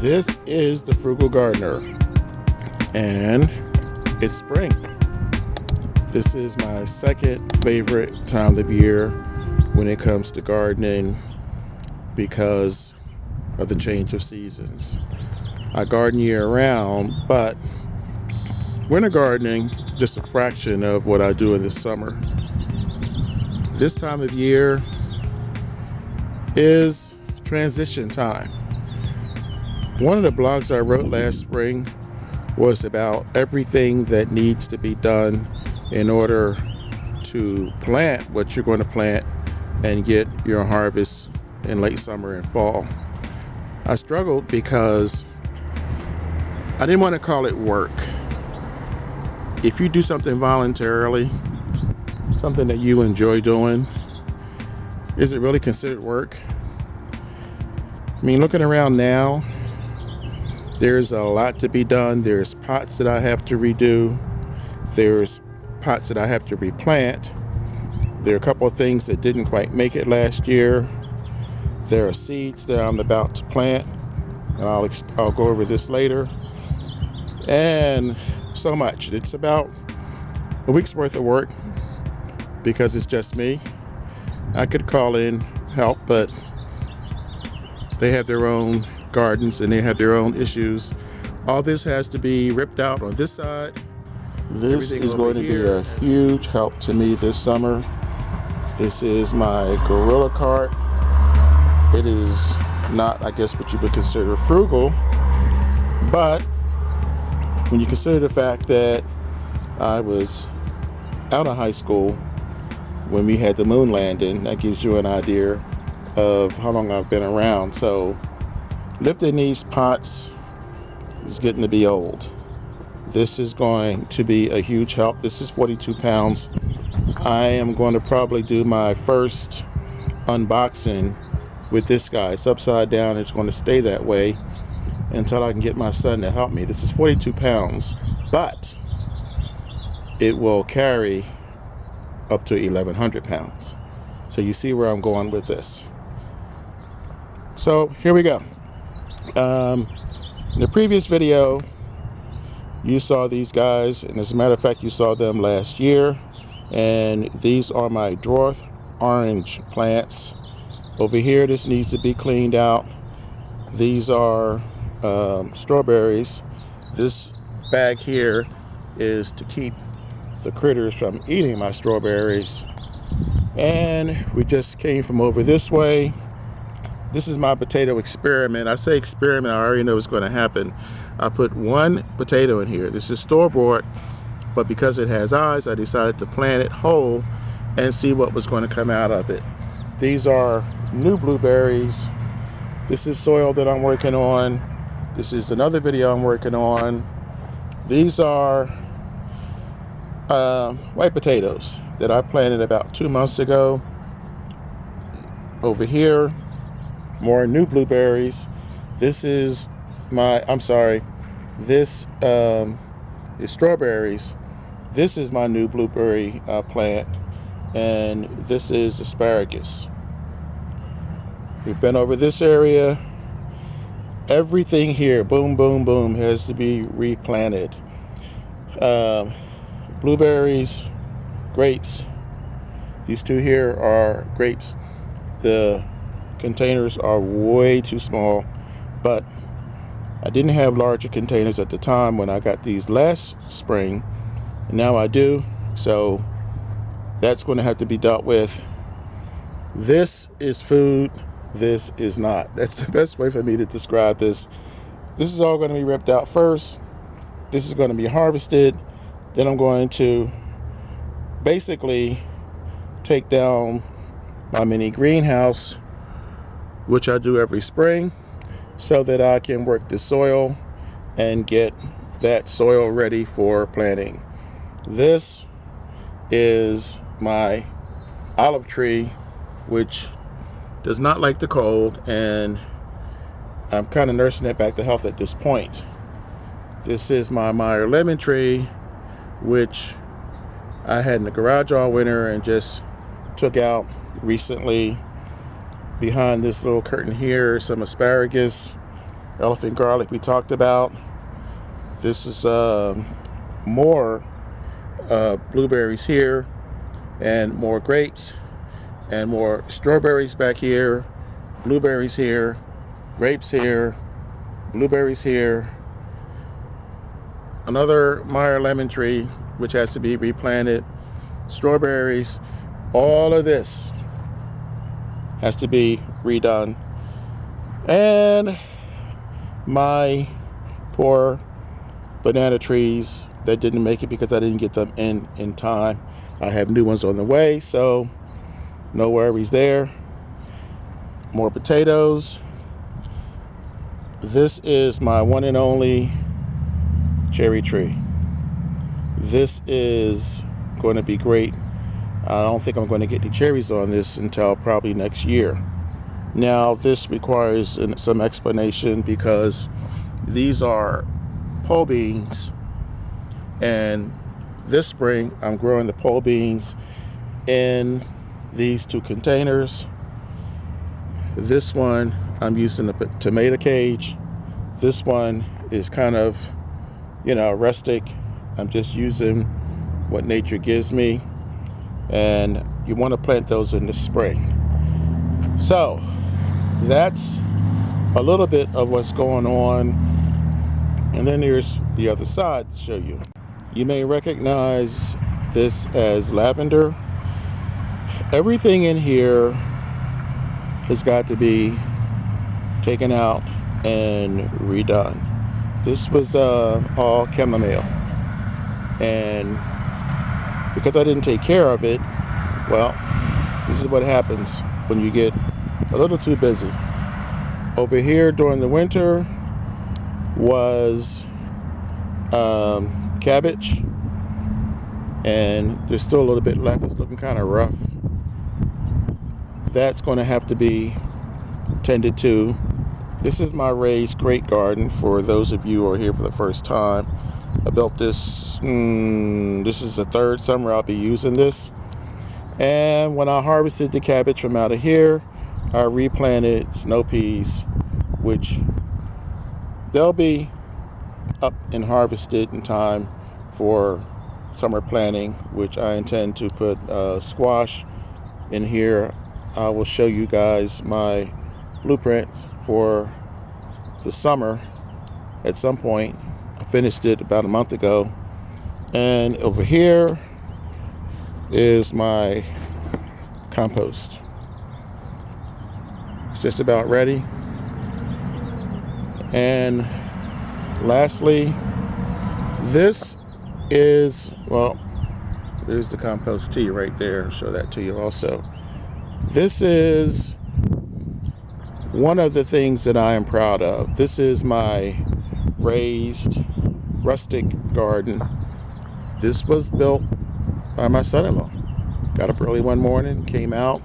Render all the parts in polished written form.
This is the Frugal Gardener, and it's spring. This is my second favorite time of year when it comes to gardening because of the change of seasons. I garden year round, but winter gardening just a fraction of what I do in the summer. This time of year is transition time. One of the blogs I wrote last spring was about everything that needs to be done in order to plant what you're going to plant and get your harvest in late summer and fall. I struggled because I didn't want to call it work. If you do something voluntarily, something that you enjoy doing, is it really considered work? I mean, looking around now, there's a lot to be done. There's pots that I have to redo. There's pots that I have to replant. There are a couple of things that didn't quite make it last year. There are seeds that I'm about to plant, and I'll go over this later. And so much. It's about a week's worth of work because it's just me. I could call in help, but they have their own gardens and they have their own issues. All this has to be ripped out on this side. This is going to be a huge help to me this summer. This is my gorilla cart. It is not, I guess, what you would consider frugal, but when you consider the fact that I was out of high school when we had the moon landing, that gives you an idea of how long I've been around. So lifting these pots is getting to be old. This is going to be a huge help. This is 42 pounds. I am going to probably do my first unboxing with this guy. It's upside down. It's going to stay that way until I can get my son to help me. This is 42 pounds, but it will carry up to 1,100 pounds. So you see where I'm going with this. So here we go. In the previous video, you saw these guys, and as a matter of fact, you saw them last year. And these are my dwarf orange plants. Over here, this needs to be cleaned out. These are strawberries. This bag here is to keep the critters from eating my strawberries. And we just came from over this way. This is my potato experiment. I say experiment, I already know what's going to happen. I put one potato in here. This is store-bought, but because it has eyes, I decided to plant it whole and see what was going to come out of it. These are new blueberries. This is soil that I'm working on. This is another video I'm working on. These are white potatoes that I planted about 2 months ago. Over here, more new blueberries. This is this is strawberries. This is my new blueberry plant, and this is asparagus. We've been over this area. Everything here, boom, boom, boom, has to be replanted. Blueberries, grapes. These two here are grapes. The containers are way too small, but I didn't have larger containers at the time when I got these last spring. Now I do, so that's going to have to be dealt with. This is food. This is not. That's the best way for me to describe this. This is all going to be ripped out first. This is going to be harvested. Then I'm going to basically take down my mini greenhouse, which I do every spring, so that I can work the soil and get that soil ready for planting. This is my olive tree, which does not like the cold, and I'm kind of nursing it back to health at this point. This is my Meyer lemon tree, which I had in the garage all winter and just took out recently. Behind this little curtain here, some asparagus. Elephant garlic we talked about. This is more blueberries here, and more grapes, and more strawberries back here, blueberries here, grapes here, blueberries here, another Meyer lemon tree which has to be replanted, strawberries. All of this has to be redone. And my poor banana trees that didn't make it because I didn't get them in time. I have new ones on the way, so no worries there. More potatoes. This is my one and only cherry tree. This is going to be great. I don't think I'm going to get the cherries on this until probably next year. Now, this requires some explanation because these are pole beans, and this spring I'm growing the pole beans in these 2 containers. This one I'm using a tomato cage. This one is kind of, rustic. I'm just using what nature gives me, and you want to plant those in the spring. So that's a little bit of what's going on, and then there's the other side to show you. You may recognize this as lavender. Everything in here has got to be taken out and redone. This was all chamomile, and because I didn't take care of it, well, this is what happens when you get a little too busy. Over here during the winter was cabbage, and there's still a little bit left. It's looking kind of rough. That's going to have to be tended to. This is my raised crate garden for those of you who are here for the first time. I built this, this is the 3rd summer I'll be using this. And when I harvested the cabbage from out of here, I replanted snow peas, which they'll be up and harvested in time for summer planting, which I intend to put squash in here. I will show you guys my blueprint for the summer at some point. I finished it about a month ago. And over here is my compost. It's just about ready. And lastly, this is, well, there's the compost tea right there. I'll show that to you also. This is one of the things that I am proud of. This is my raised rustic garden. This was built by my son-in-law. Got up early one morning, came out.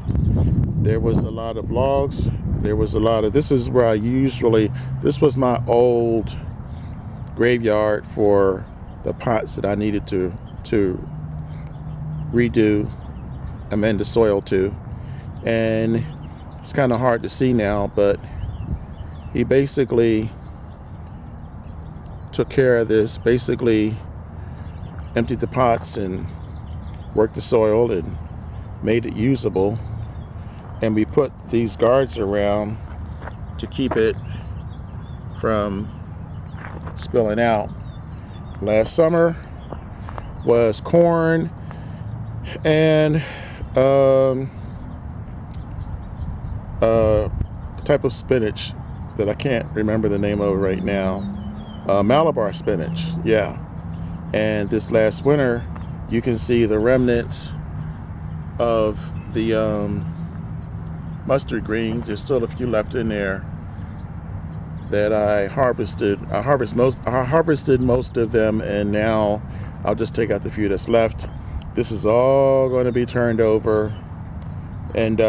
There was a lot of logs. There was a lot of, this is where this was my old graveyard for the pots that I needed to redo, amend the soil to. And it's kind of hard to see now, but he basically took care of this, basically emptied the pots and worked the soil and made it usable. And we put these guards around to keep it from spilling out. Last summer was corn and a type of spinach that I can't remember the name of right now. Malabar spinach, yeah. And this last winter, you can see the remnants of the mustard greens. There's still a few left in there that I harvested. I harvested most of them, and now I'll just take out the few that's left. This is all going to be turned over, and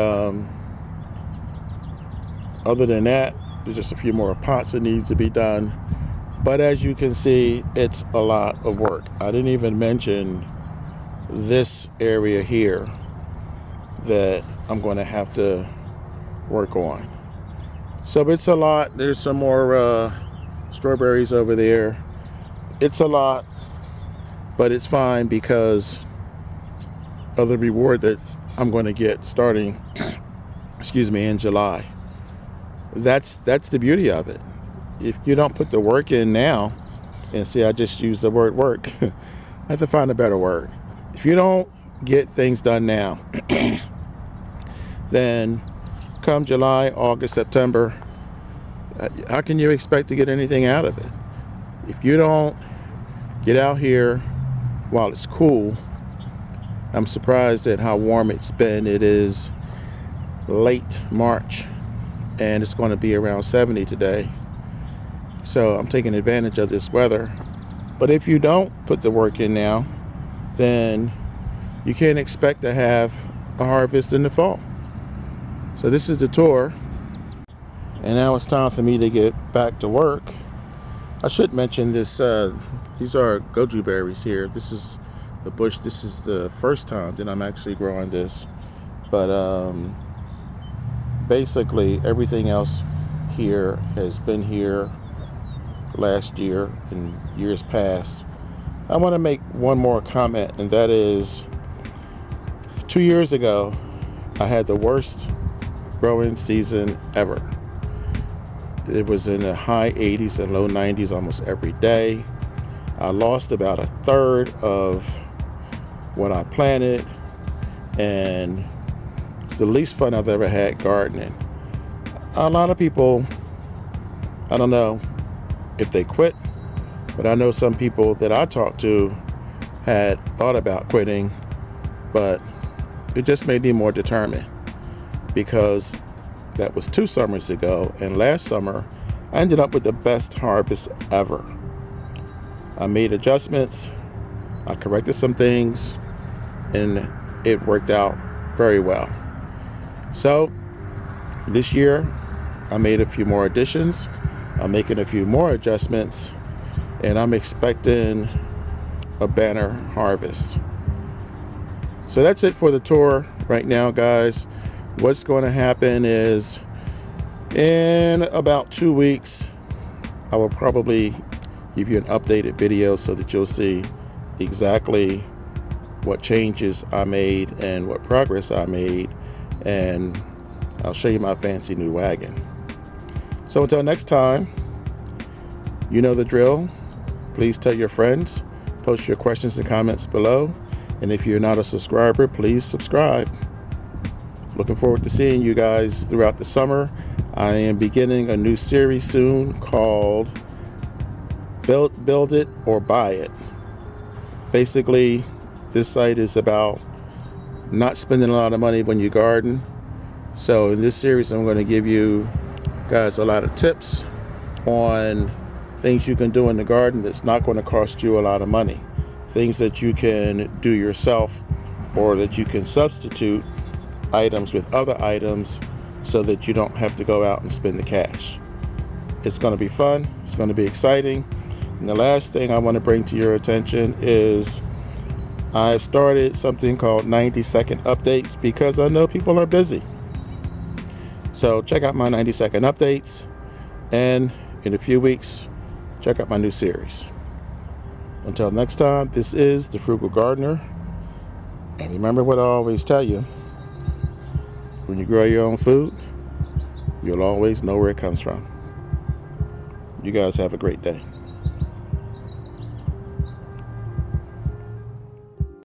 other than that, there's just a few more pots that needs to be done. But as you can see, it's a lot of work. I didn't even mention this area here that I'm going to have to work on. So it's a lot. There's some more strawberries over there. It's a lot, but it's fine because of the reward that I'm going to get starting, excuse me, in July. That's the beauty of it. If you don't put the work in now, and see, I just used the word work. I have to find a better word. If you don't get things done now, then come July, August, September, how can you expect to get anything out of it? If you don't get out here while it's cool, I'm surprised at how warm it's been. It is late March and it's going to be around 70 today. So I'm taking advantage of this weather. But if you don't put the work in now, then you can't expect to have a harvest in the fall. So this is the tour. And now it's time for me to get back to work. I should mention this, these are goji berries here. This is the bush. This is the first time that I'm actually growing this. But basically everything else here has been here last year and years past. I want to make one more comment, and that is 2 years ago I had the worst growing season ever. It was in the high 80s and low 90s almost every day. I lost about a third of what I planted, and it's the least fun I've ever had gardening. A lot of people, I don't know if they quit, but I know some people that I talked to had thought about quitting, but it just made me more determined, because that was 2 summers ago, and last summer I ended up with the best harvest ever. I made adjustments, I corrected some things, and it worked out very well. So this year I made a few more additions, I'm making a few more adjustments, and I'm expecting a banner harvest. So that's it for the tour right now, guys. What's going to happen is in about 2 weeks, I will probably give you an updated video so that you'll see exactly what changes I made and what progress I made, and I'll show you my fancy new wagon. So until next time, you know the drill. Please tell your friends, post your questions and comments below, and if you're not a subscriber, please subscribe. Looking forward to seeing you guys throughout the summer. I am beginning a new series soon called Build It or Buy It. Basically, this site is about not spending a lot of money when you garden. So in this series, I'm going to give you guys a lot of tips on things you can do in the garden that's not going to cost you a lot of money. Things that you can do yourself, or that you can substitute items with other items so that you don't have to go out and spend the cash. It's going to be fun. It's going to be exciting. And the last thing I want to bring to your attention is I've started something called 90-second updates, because I know people are busy. So check out my 90-second updates, and in a few weeks, check out my new series. Until next time, this is the Frugal Gardener. And remember what I always tell you: when you grow your own food, you'll always know where it comes from. You guys have a great day.